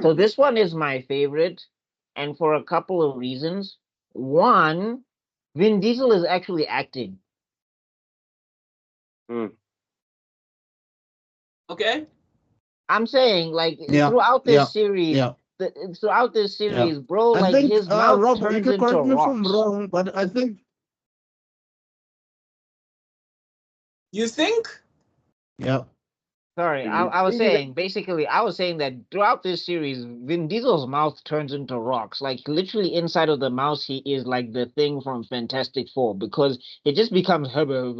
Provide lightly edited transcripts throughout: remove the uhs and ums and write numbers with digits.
So this one is my favorite, and for a couple of reasons. One, Vin Diesel is actually acting. Mm. Okay. I'm saying, like, Yeah, throughout yeah, this series, yeah, throughout this yeah. series, bro, I like think his mouth Rob, you turns can into correct me if I'm rocks. wrong, but I think You think? yeah. Sorry, The I was thing is that saying, basically, I was saying that throughout this series, Vin Diesel's mouth turns into rocks. Like, literally inside of the mouse, he is like the thing from Fantastic Four, because it just becomes Well,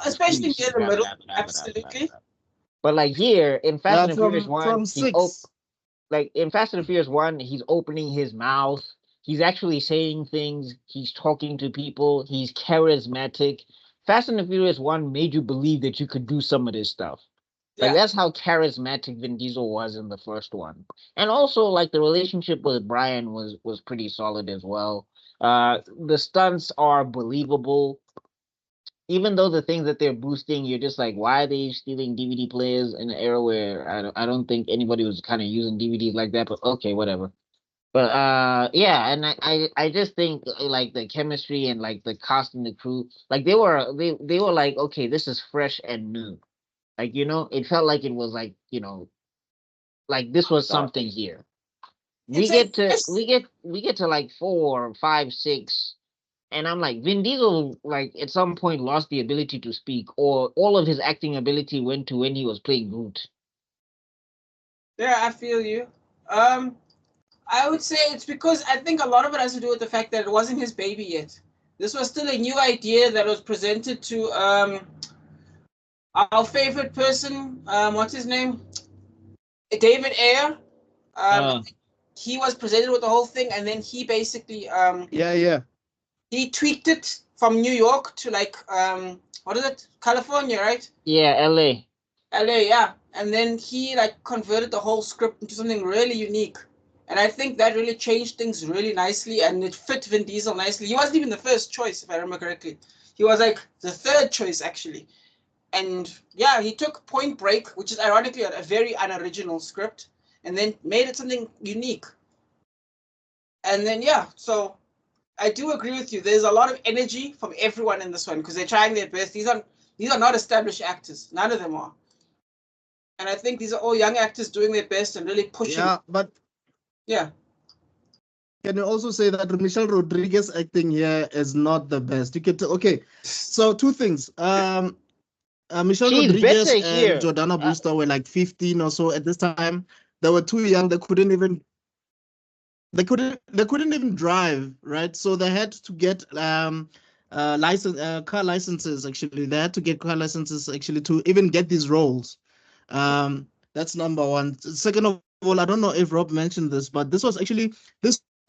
especially peace. near the middle. Absolutely. But like here in Fast and the Furious From One, six. like in Fast and the Furious One, he's opening his mouth. He's actually saying things. He's talking to people. He's charismatic. Fast and the Furious One made you believe that you could do some of this stuff. Like Yeah. that's how charismatic Vin Diesel was in the first one. And also like the relationship with Brian was pretty solid as well. The stunts are believable, even though the things that they're boosting, you're just like, why are they stealing DVD players in an era where I don't think anybody was kind of using DVDs like that, but okay, whatever. But yeah, and I just think like the chemistry and like the cast and the crew, like they were like, okay, this is fresh and new. Like, it felt like it was like, like this was uh, something here. We It's a get to yes. we get to like 4, 5, 6. And I'm like, Vin Diesel, like at some point lost the ability to speak, or all of his acting ability went to when he was playing Groot. Yeah, I feel you. Um, I would say it's because I think a lot of it has to do with the fact that it wasn't his baby yet. This was still a new idea that was presented to our favorite person. What's his name? David Ayer. Um, Uh, he was presented with the whole thing, and then he basically Yeah, yeah. he tweaked it from New York to like what is it? California, right? yeah, LA. LA, yeah. And then he like converted the whole script into something really unique. And I think that really changed things really nicely and it fit Vin Diesel nicely. He wasn't even the first choice, if I remember correctly. He was like the third choice actually. And yeah, he took Point Break, which is ironically a very unoriginal script, and then made it something unique. And then yeah, so I do agree with you. There's a lot of energy from everyone in this one because they're trying their best. These are not established actors. None of them are. And I think these are all young actors doing their best and really pushing. Yeah, but Yeah. can you also say that Michelle Rodriguez acting here is not the best? You could okay. So two things. Michelle She's Rodriguez better and here. Jordana Brewster were like 15 or so at this time. They were too young. They couldn't even drive, right? So they had to get car licenses. Actually, they had to get car licenses actually to even get these roles. That's number one. Second of all, I don't know if Rob mentioned this, but this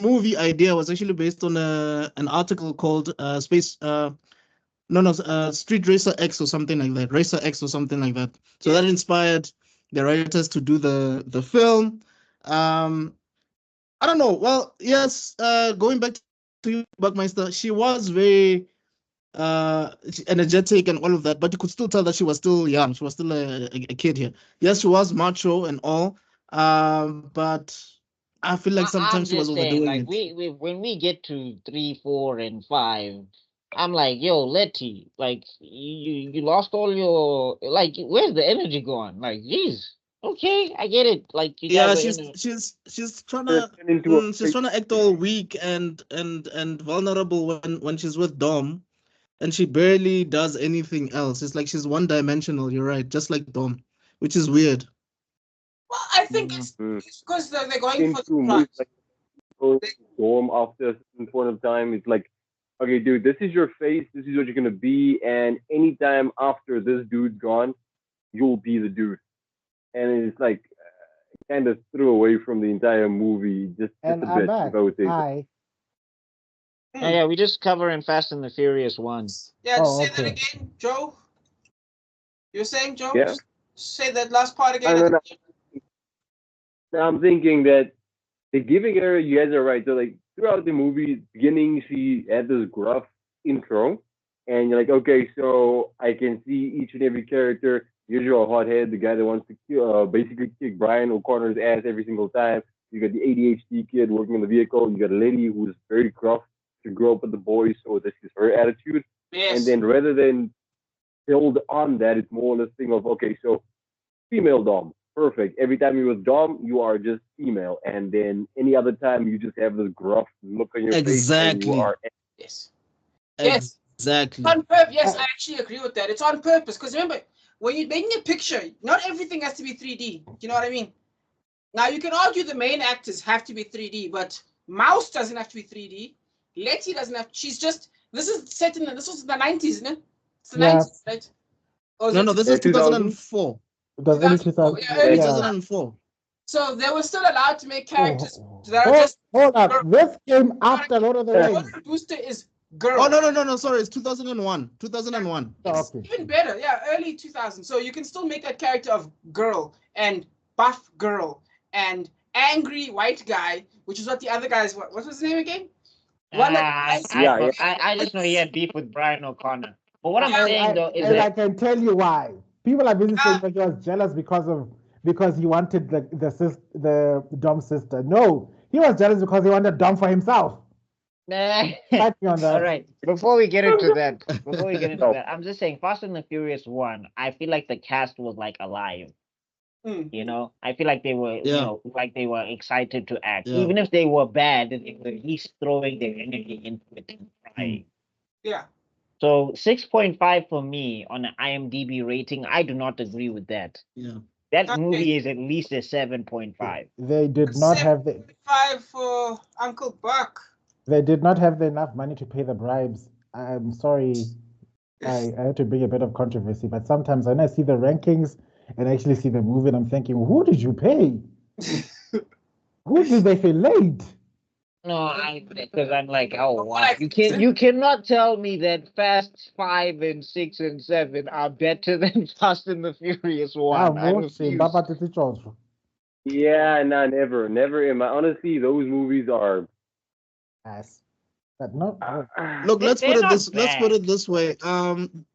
movie idea was actually based on an article called Space. No, no, Street Racer X or something like that. Racer X or something like that. So that inspired the writers to do the film. Um, I don't know. Well, yes, going back to you, Buckmeister, she was very energetic and all of that, but you could still tell that she was still young. She was still a kid here. Yes, she was macho and all, but I feel like I'm sometimes she was just saying, overdoing like it. we when we get to 3, 4, and 5, I'm like, yo, Letty, like you lost all your like. Where's the energy going? Like, jeez. Okay, I get it. Like you guys Yeah, are in a she's trying turn to into a she's trying to act all weak and vulnerable when she's with Dom, and she barely does anything else. It's like she's one dimensional. You're right, just like Dom, which is weird. Well, I think Mm. it's because they're going for the into plot. movies like go dorm after a certain point of time. It's like, okay, dude, this is your face. This is what you're gonna be, and anytime after this dude's gone, you'll be the dude. And it's like kind of threw away from the entire movie just And a I'm bit, if back. I would say so. Hi. Oh, Hmm. yeah, we just covering Fast and the Furious one. Yeah, just Oh, say that okay. again, Joe. You're saying, Joe? Yeah, Just say that last part I again. don't know. Now I'm thinking that they're giving her. You guys are right. So like throughout the movie, beginning she had this gruff intro, and you're like, okay, so I can see each and every character Here's your hothead, the guy that wants to basically kick Brian O'Connor's ass every single time. You got the ADHD kid working in the vehicle. You got a lady who's very gruff to grow up with the boys, so this is her attitude. Yes. And then rather than build on that, it's more this thing of, okay, so female dom, perfect. Every time you're with dom, you are just female, and then any other time you just have this gruff look on your face, and you are. Yes. Yes. Exactly. On purpose. Yes, I actually agree with that. It's on purpose because remember, when you're making a picture, not everything has to be 3D. You know what I mean? Now you can argue the main actors have to be 3D, but Mouse doesn't have to be 3D. Letty doesn't have. She's just. This is set in. This was in the 90s, isn't it? It's the 90s, right? No, this is 2004. It was early 2000. Yeah, early 2004. So they were still allowed to make characters that are Hold, just. hold up. This came after Lord of the Rings. Golden Booster is girl. Oh no! Sorry, it's 2001. 2001. It's even better. Yeah, early 2000. So you can still make that character of girl and buff girl and angry white guy, which is what the other guys. What was his name again? I just know he had beef with Brian O'Connor. But what I'm saying though is and that I can tell you why. People are busy saying that he was jealous because he wanted the Dom sister. No, he was jealous because he wanted Dom for himself. Fight me on that. All right. Before we get into that, I'm just saying Fast and the Furious 1, I feel like the cast was like alive. You know, I feel like they were, like they were excited to act. Even if they were bad, they were at least throwing their energy into it and trying. Yeah. So 6.5 for me on an IMDb rating, I do not agree with that. Yeah. That movie is at least a 7.5. They did not have the 5 for Uncle Buck. They did not have enough money to pay the bribes. I'm sorry. I had to bring a bit of controversy, but sometimes when I see the rankings and actually see the movie, and I'm thinking, who did you pay? Who did they feel late? No, because I'm like, oh wow, you cannot tell me that Fast 5 and 6 and 7 are better than Fast and the Furious 1. Yeah, no, never in my honestly, those movies are ass. But no. Look, let's put it this way.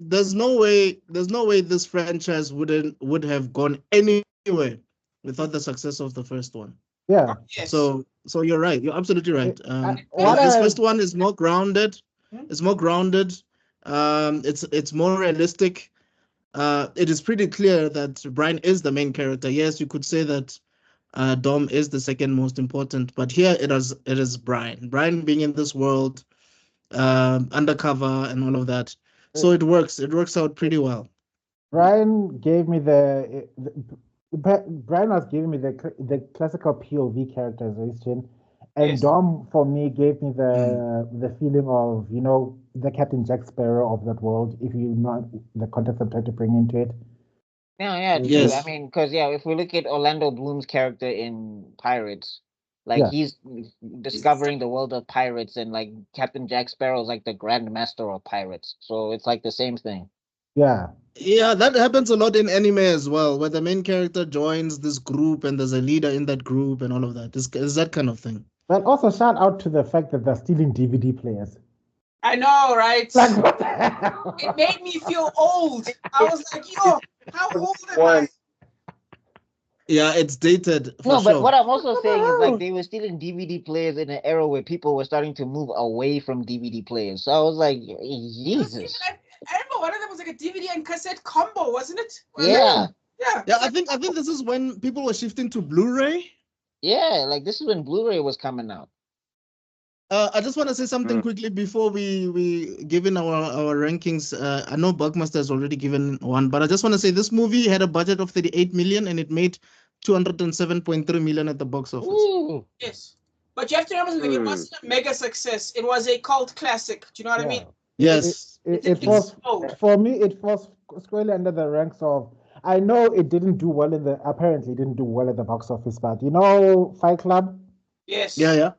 There's no way this franchise would have gone anywhere without the success of the first one. Yeah. Yes. So you're right. You're absolutely right. This first one is more grounded. It's more grounded. It's more realistic. It is pretty clear that Brian is the main character. Yes, you could say that Dom is the second most important, but here it is Brian. Brian being in this world, undercover and all of that. So it works. It works out pretty well. Brian gave me Brian was giving me the classical POV characterization, and Dom for me gave me the feeling of the Captain Jack Sparrow of that world. If you know the context I'm trying to bring into it. Yeah, yes. I mean, because if we look at Orlando Bloom's character in Pirates, he's discovering the world of pirates, and like Captain Jack Sparrow is like the Grand Master of pirates. So it's like the same thing. Yeah. Yeah, that happens a lot in anime as well, where the main character joins this group and there's a leader in that group and all of that. It's that kind of thing. But also shout out to the fact that they're stealing DVD players. I know, right? Like, what the hell? It made me feel old. I was like, yo, how old am I? Yeah, it's dated. But what I'm also saying is like they were stealing DVD players in an era where people were starting to move away from DVD players. So I was like, Jesus. I remember one of them was like a DVD and cassette combo, wasn't it? Yeah. Yeah, I think this is when people were shifting to Blu-ray. Yeah, like this is when Blu-ray was coming out. I just want to say something quickly before we give in our rankings. I know Buckmaster has already given one, but I just want to say this movie had a budget of 38 million and it made 207.3 million at the box office. Ooh. Yes, but you have to remember something. It wasn't a mega success. It was a cult classic. Do you know what I mean? Yes. It was for me. It was squarely under the ranks of. I know it didn't do well apparently didn't do well at the box office, but Fight Club. Yes. Yeah.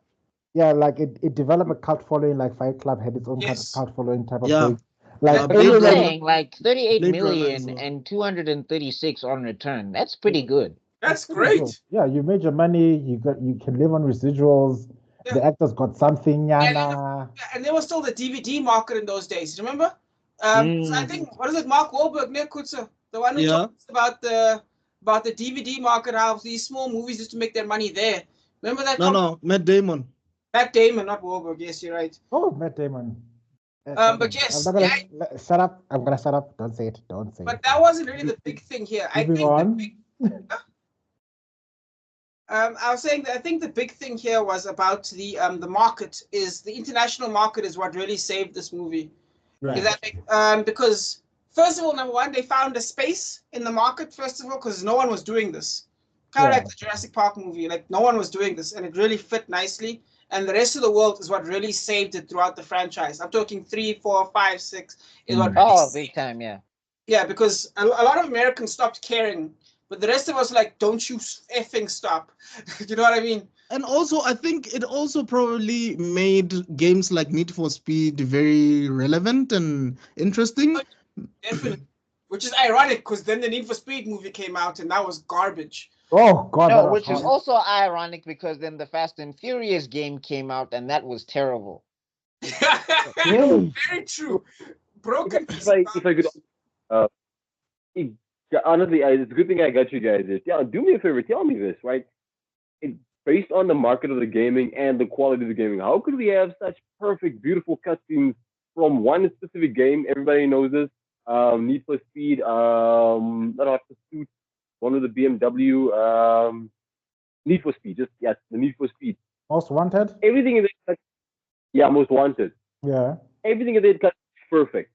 Yeah, like it developed a cult following, like Fight Club had its own cult following type of thing. Like, I'm saying, like 38 million and 236 on return. That's pretty good. That's great. Yeah, you made your money. You can live on residuals. Yeah. The actors got something. And there was still the DVD market in those days. Remember? So I think what is it? Mark Wahlberg, Nick Kutzer, The one who Yeah. talks about the DVD market, how these small movies used to make their money there. Remember that? No, Matt Damon. Matt Damon, not Wahlberg. Yes, you're right. Oh, Matt Damon. But yes, I'm not gonna shut up. I'm gonna shut up. Don't say it. Don't say but it. that wasn't really the big thing here. I Moving think on. I was saying that I think the big thing here was about the market. Is the international market is what really saved this movie. Right. Is that because first of all, number one, they found a space in the market. First of all, because no one was doing this. Kind of Yeah. like the Jurassic Park movie, like no one was doing this, and it really fit nicely. And the rest of the world is what really saved it throughout the franchise. I'm talking 3, 4, 5, 6 is what really Oh, saved big time, yeah. Yeah, because a lot of Americans stopped caring, but the rest of us like, don't you effing stop. You know what I mean? And also, I think it also probably made games like Need for Speed very relevant and interesting. Definitely. Which is ironic because then the Need for Speed movie came out and that was garbage. Oh God, that No, was which is hot. also ironic because then the Fast and Furious game came out and that was terrible. Really? Very true. Broken If piece I of if I could, honestly, it's a good thing I got you guys this. Yeah, do me a favor, tell me this, right? Based on the market of the gaming and the quality of the gaming, how could we have such perfect, beautiful cutscenes from one specific game? Everybody knows this. Need for Speed, not Hot Pursuit, one with the BMW, Need for Speed, just yes, the Need for Speed. Most Wanted? Everything in it, yeah, Most Wanted. Yeah. Everything in it cut perfect.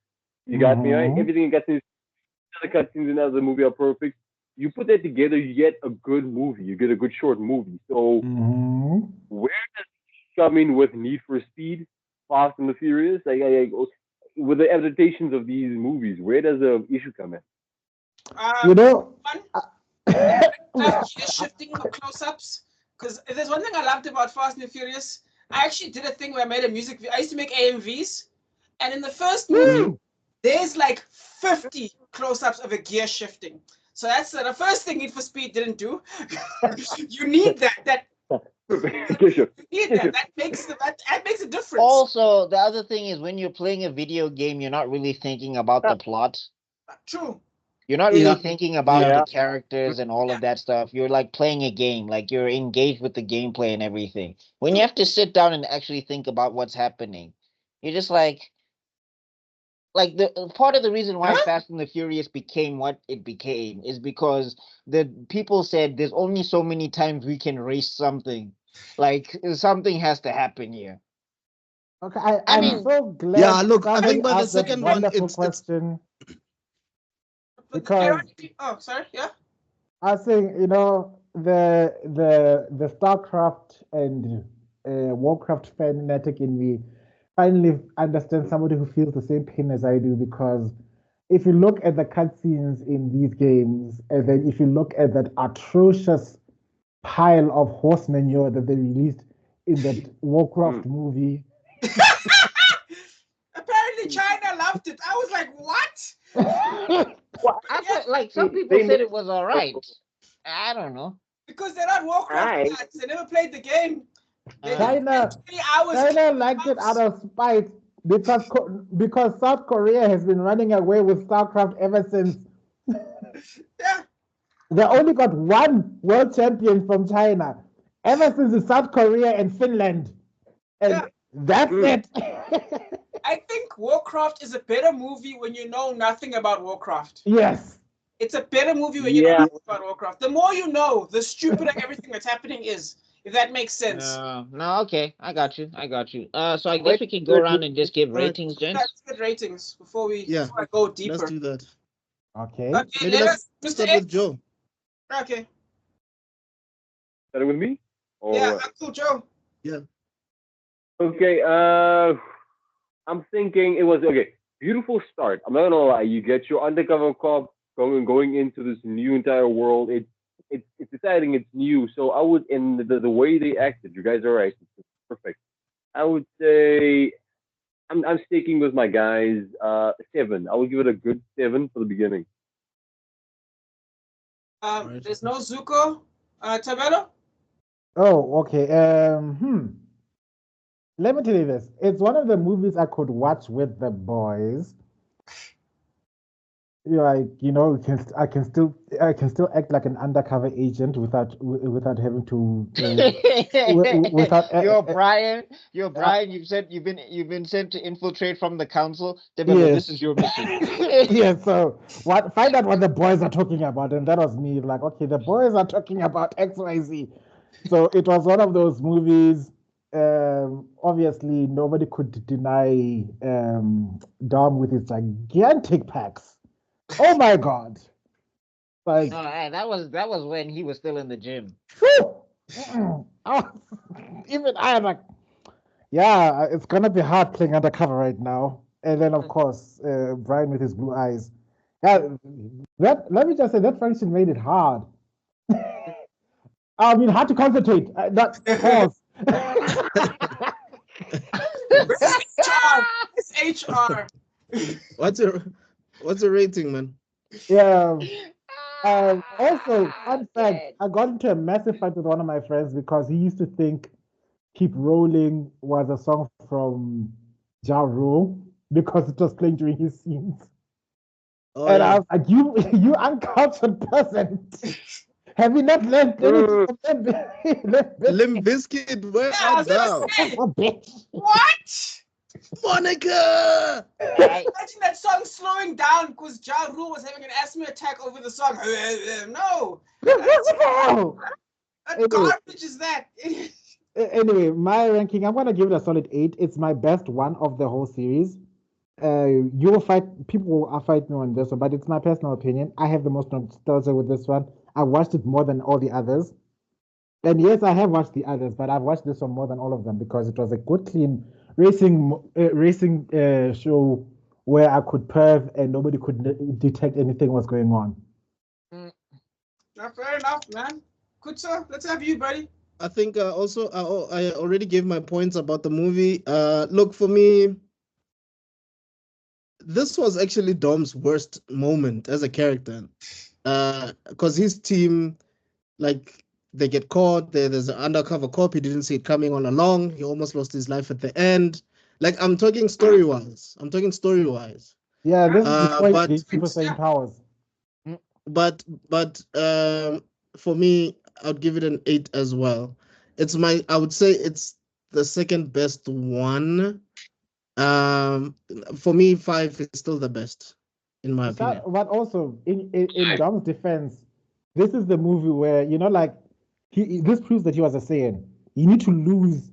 You got me right. Mhm. Everything in the cutscenes in the movie are perfect. You put that together, you get a good movie. You get a good short movie. So Mhm. where does it come in with Need for Speed, Fast and the Furious? With the adaptations of these movies, where does the issue come in? You know, gear shifting or close-ups. Because if there's one thing I loved about Fast and Furious, I actually did a thing where I made a music video. I used to make AMVs, and in the first movie, there's like 50 close-ups of a gear shifting. So that's the first thing Need for Speed didn't do. You need that. You need that. That makes a difference. Also, the other thing is when you're playing a video game, you're not really thinking about the plot. True. You're not really Yeah. thinking about Yeah. the characters and all of that stuff. You're like playing a game, like you're engaged with the gameplay and everything. When you have to sit down and actually think about what's happening, you're just like the part of the reason why Fast and the Furious became what it became is because the people said there's only so many times we can race something. Like something has to happen here. Okay, I I'm mean- so glad. Yeah, look, I somebody think by the asked that second one, wonderful it's question. But Because oh, sorry, yeah. I was saying, you know, the StarCraft and Warcraft fanatic in me finally understands somebody who feels the same pain as I do. Because if you look at the cutscenes in these games, and then if you look at that atrocious pile of horse manure that they released in that Warcraft movie. Apparently, China loved it. I was like, what? Well, I thought like some people They said made- it was all right. I don't know. Because they're not Warcraft Aye. fans. They never played the game. They China, spent 3 hours. China liked it out of spite because South Korea has been running away with StarCraft ever since. Yeah. They only got one world champion from China ever since it's South Korea and Finland. And Yeah. that's it. I think Warcraft is a better movie when you know nothing about Warcraft. Yes. It's a better movie when you know Yeah. nothing about Warcraft. The more you know, the stupider everything that's happening is. If that makes sense. No, okay, I got you. So I guess Wait, we can go around and just give All right. ratings, gents. Let's get ratings before Yeah. I go deeper. Let's do that. Okay. Okay, Maybe let let's us, Mr. start X. with Joe. Okay. Starting with me? Or Yeah, what? Uncle Joe. Okay, I'm thinking it was okay. Beautiful start. I'm not gonna lie. You get your undercover cop going into this new entire world. It's exciting. It's new. So I would, in the way they acted, you guys are right. It's perfect. I would say I'm sticking with my guys. 7. I would give it a good 7 for the beginning. Right. There's no Zuko. Tabelo? Oh, okay. Let me tell you this. It's one of the movies I could watch with the boys. like I can still act like an undercover agent without having to without Brian. You're uh, Brian. You've been sent to infiltrate from the council. Develo, yes. this is your mission. Yeah, so find out what the boys are talking about, and that was me. Like, okay, the boys are talking about XYZ. So it was one of those movies. Obviously, nobody could deny Dom with his gigantic packs. Oh my God! Like, That was when he was still in the gym. whew! Oh, even I am like, yeah, it's gonna be hard playing undercover right now. And then, of course, Brian with his blue eyes. Yeah, let me just say that function made it hard. I mean, hard to concentrate. That pause. It's HR. What's the rating, man? Yeah. Also, Ah, fun fact, dead. I got into a massive fight with one of my friends because he used to think "Keep Rolling" was a song from Ja Rule because it was playing during his scenes. Oh And I yeah. was like, you uncultured person. Have you not learned anything from Limp Bizkit, where Yeah, I art was gonna thou? say, bitch? what? Monica! Imagine that song slowing down because Ja Rule was having an asthma attack over the song. No, What the hell? what Anyway, garbage is that? anyway, my ranking, I'm gonna give it a solid 8. It's my best one of the whole series. You'll fight people will fight me on this one, but it's my personal opinion. I have the most nostalgia with this one. I watched it more than all the others. And yes, I have watched the others, but I've watched this one more than all of them because it was a good, clean racing show where I could perv and nobody could detect anything was going on. Mm, Fair enough, man. Good sir. Let's have you, buddy. I think also I already gave my points about the movie. Look, for me, this was actually Dom's worst moment as a character. Because his team, like, they get caught. There's an undercover cop. He didn't see it coming all along. He almost lost his life at the end. Like, I'm talking story-wise. Yeah, this is before he But gained Super Saiyan powers. mm. but for me, I'd give it an 8 as well. I would say it's the second best one. For me, 5 is still the best, in my opinion. But also in Dom's defense, this is the movie where like this proves that he was a Saiyan. You need to lose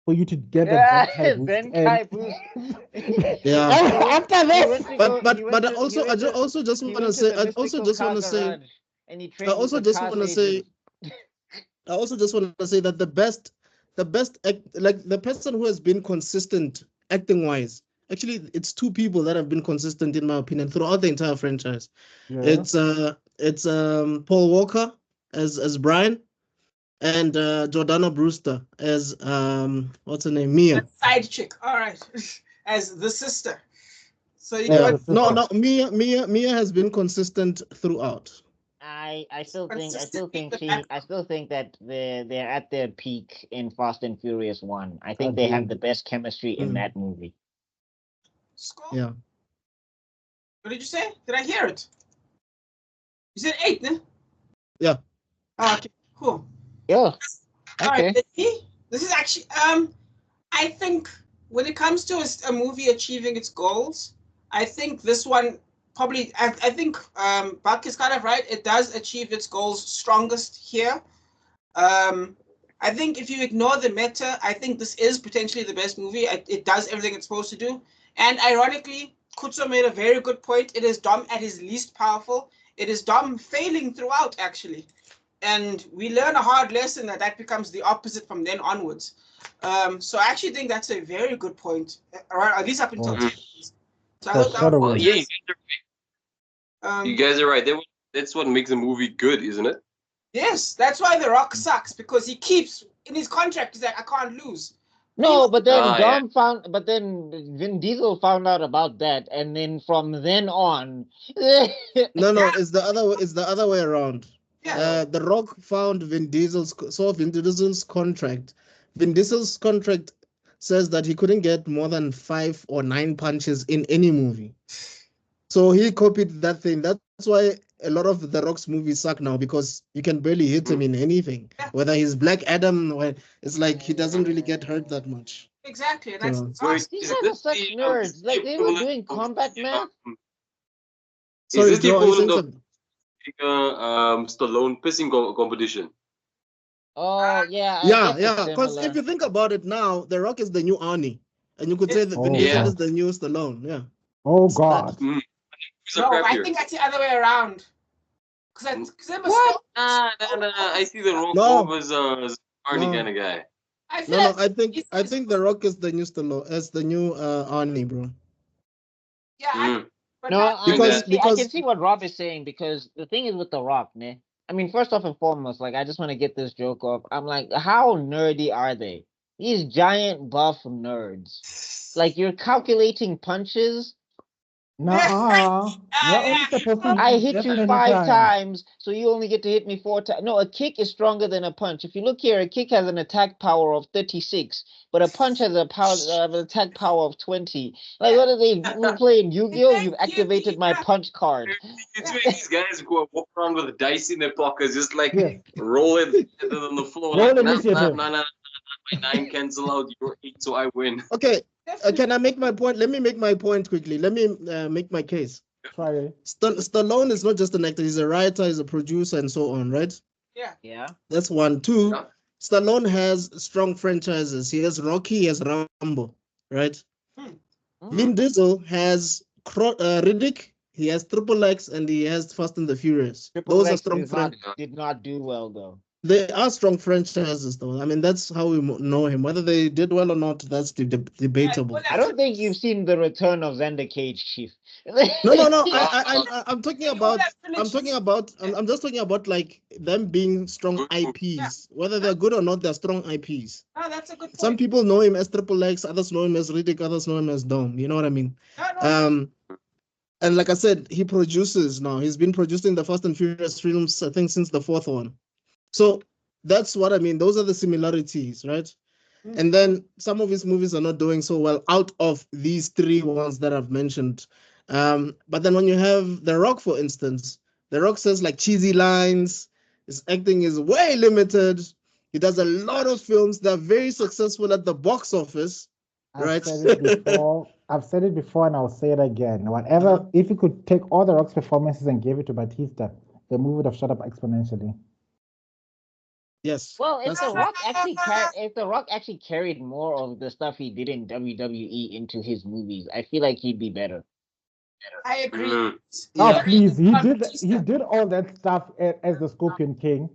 for you to get that Zenkai boost. Zenkai boost. Yeah. After this, But I also just want to say, and he I trained with also the just Cast want to say, I also just want to say that the best like the person who has been consistent acting wise, actually it's two people that have been consistent in my opinion throughout the entire franchise. yeah. It's Paul Walker as Brian, and Jordana Brewster as what's her name, Mia. Side chick. All right. As the sister. So you Yeah, got No, Mia has been consistent throughout. I still think consistently I still think that they're at their peak in Fast and Furious 1. I think they Agreed. have the best chemistry in that movie. Score. Yeah. What did you say? Did I hear it? You said 8, ne? Yeah. Oh, okay, cool. Yeah. All Okay. right, this is actually I think when it comes to a movie achieving its goals, I think this one probably I think Buck is kind of right. It does achieve its goals strongest here. I think if you ignore the meta, I think this is potentially the best movie. It does everything it's supposed to do. And ironically, Kutso made a very good point. It is Dom at his least powerful. It is Dom failing throughout, actually. And we learn a hard lesson that becomes the opposite from then onwards. So I actually think that's a very good point, at least up until 10. So I thought that Foreshadowing. was Yeah, you um, guys are right. That's what makes a movie good, isn't it? yes, that's why The Rock sucks, because he keeps in his contract, he's like, I can't lose. No, but then yeah. but then Vin Diesel found out about that, and then from then on, No, it's the other way around. Yeah. The Rock saw Vin Diesel's contract. Vin Diesel's contract says that he couldn't get more than 5 or 9 punches in any movie. So he copied that thing. That's why a lot of the Rock's movies suck now, because you can barely hit him in anything. Whether he's Black Adam, or it's like he doesn't really get hurt that much. Exactly, and that's So Wait, These is guys are this such the nerds. Like they were doing combat math. Is this the Joe, you equivalent saying of something? Stallone pissing competition? Oh yeah, I Yeah, guess it's yeah. Because if similar. you think about it now, The Rock is the new Arnie, and you could say that Vin Oh, Diesel Yeah. is God. the new Stallone. Yeah. Oh, It's that. God. Who's a no. I crappier? think that's the other way around. Because I'm a What? star. Nah. I see the Rock No. more as a Arnie No. kind of guy. I feel No, like I think The Rock is the new Stallone, as the new Arnie, bro. yeah. But No, now, Because I can because see what Rob is saying, because the thing is with The Rock, man. I mean, first off and foremost, like I just want to get this joke off. I'm like, how nerdy are they? These giant buff nerds. Like you're calculating punches. Nuh-uh. You're only supposed to I use hit this you many 5 times, so you only get to hit me 4 times. No, a kick is stronger than a punch. If you look here, a kick has an attack power of 36, but a punch has an attack power of 20. Like, what are they playing Yu-Gi-Oh? You've activated my punch card. It's when these guys go walk around with dice in their pockets, just like Yeah. roll it on the floor. Roll Like, initiative. nah, my 9 cancel out your 8, so I win. okay, can I make my point? Let me make my point quickly. Let me make my case. Try it. Stallone is not just an actor; he's a writer, he's a producer, and so on. Right? Yeah. That's one. Two. Yeah. Stallone has strong franchises. He has Rocky, he has Rambo. Right? Vin Diesel has Riddick, he has Triple X, and he has Fast and the Furious. Triple Those are X strong did not do well though. They are strong franchises, though. I mean, that's how we know him. Whether they did well or not, that's debatable. I don't think you've seen the return of Xander Cage, Chief. No. I'm talking about. I'm just talking about like them being strong IPs. Whether they're good or not, they're strong IPs. Oh, that's a good point. Some people know him as Triple X, others know him as Riddick, others know him as Dom. You know what I mean? No. And like I said, he produces now. He's been producing the Fast and Furious films, I think, since the fourth one. So that's what I mean. Those are the similarities, right? And then some of his movies are not doing so well out of these three ones that I've mentioned. But then when you have The Rock, for instance, The Rock says like cheesy lines. His acting is way limited. He does a lot of films that are very successful at the box office, right? I've said it before and I'll say it again. Whatever, if you could take all the Rock's performances and give it to Batista, the movie would have shot up exponentially. Yes. Well, if that's The true. Rock actually carried more of the stuff he did in WWE into his movies, I feel like he'd be better. I agree. Mm. Oh, please, he did all that stuff as the Scorpion King.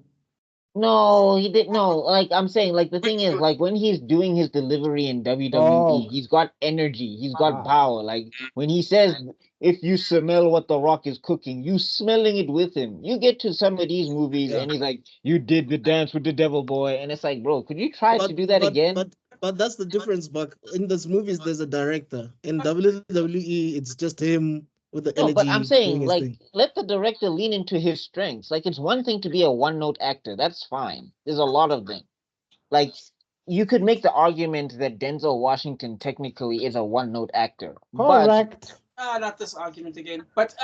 No, he didn't. No, like I'm saying, like the thing is, like when he's doing his delivery in WWE, he's got energy, he's got power. Like when he says, "If you smell what The Rock is cooking, you smelling it with him." You get to some of these movies, and he's like, "You did the dance with the devil, boy," and it's like, bro, could you try to do that again? But that's the difference, Buck. In these movies, there's a director. In WWE, it's just him with the energy. No, but I'm doing saying, his like, thing. let the director lean into his strengths. Like, it's one thing to be a one-note actor. That's fine. There's a lot of them. Like, you could make the argument that Denzel Washington technically is a one-note actor. Correct. Not this argument again. But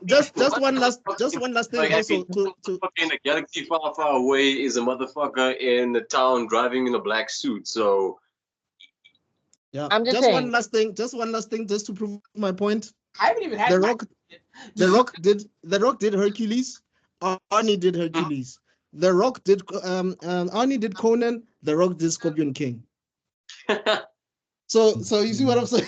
just one last thing Like, also to in a galaxy far, far away is a motherfucker in the town driving in a black suit. So yeah. I'm just Just saying. one last thing, just to prove my point. I haven't even had The Rock did Hercules. Arnie did Hercules. The Rock did Arnie did Conan. The Rock did Scorpion King. So you see what I'm saying?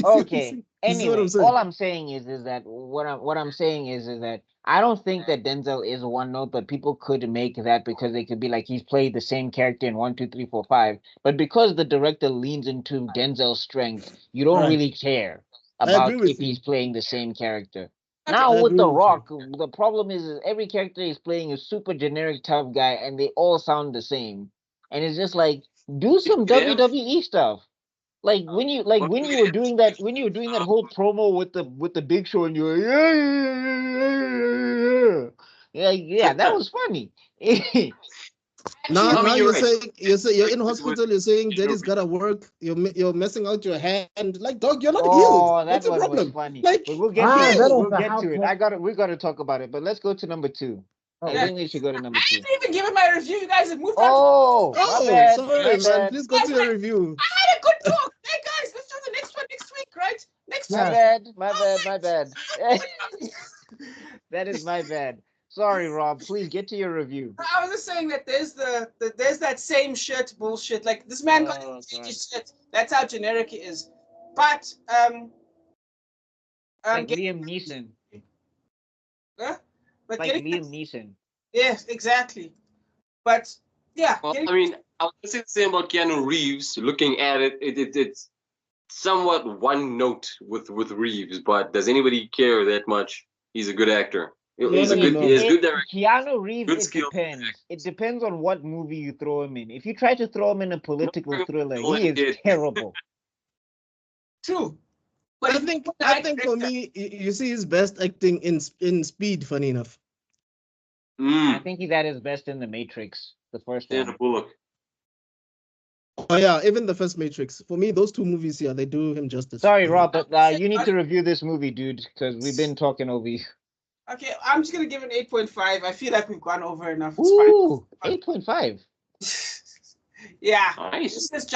Okay. Anyway, all I'm saying is that what I'm saying is that I don't think that Denzel is one note, but people could make that because they could be like he's played the same character in 1, 2, 3, 4, 5. But because the director leans into Denzel's strengths, you don't really care about if he's playing the same character. Now with The Rock, the problem is every character he's playing is super generic tough guy, and they all sound the same. And it's just like do some WWE stuff. Like when you were doing that whole promo with the Big Show and you were yeah, that was funny. Now, I mean, now you're you're right. saying you're in With- hospital. You're saying daddy's gotta work. You're messing out your hand. Like, dog, you're not Oh, healed. that What's the one was problem? funny. Like, But we'll get to Ah, it. that We'll was a get to it. household. We gotta talk about it. But let's go to number 2. I Oh, think we should go to number 2. I didn't even give him my review. You guys have moved on. Oh, my oh, bad. sorry, My man. bad. Please go to your review. I had a good talk. Hey guys, let's do the next one next week, right? Next My week. bad. My bad. My bad. That is my bad. Sorry, Rob. Please get to your review. I was just saying that there's that same shit bullshit. Like this man got Oh, God. shit. That's how generic it is. But Like get- Liam Neeson. huh? But Like getting Liam Neeson. yes, exactly. But yeah, Well, getting I mean, I was gonna say the same about Keanu Reeves. Looking at it, it's somewhat one note with Reeves. But does anybody care that much? He's a good actor. He's a no, good. no. He has good direction. Keanu Reeves, Good it skill. depends. It depends on what movie you throw him in. If you try to throw him in a political No, thriller, no, he it is did. terrible. true. But I if think you put the I right think for director- me, you see his best acting in Speed. Funny enough. I Mm. think he's at his best in The Matrix, the first Sandra one. Bullock. Oh yeah, even the first Matrix. For me, those two movies, yeah, they do him justice. Sorry, Yeah. Rob, but you need to review this movie, dude, because we've been talking over you. okay, I'm just gonna give it 8.5. I feel like we've gone over enough. It's fine. Ooh, 8.5. Yeah. Nice. Let's just jump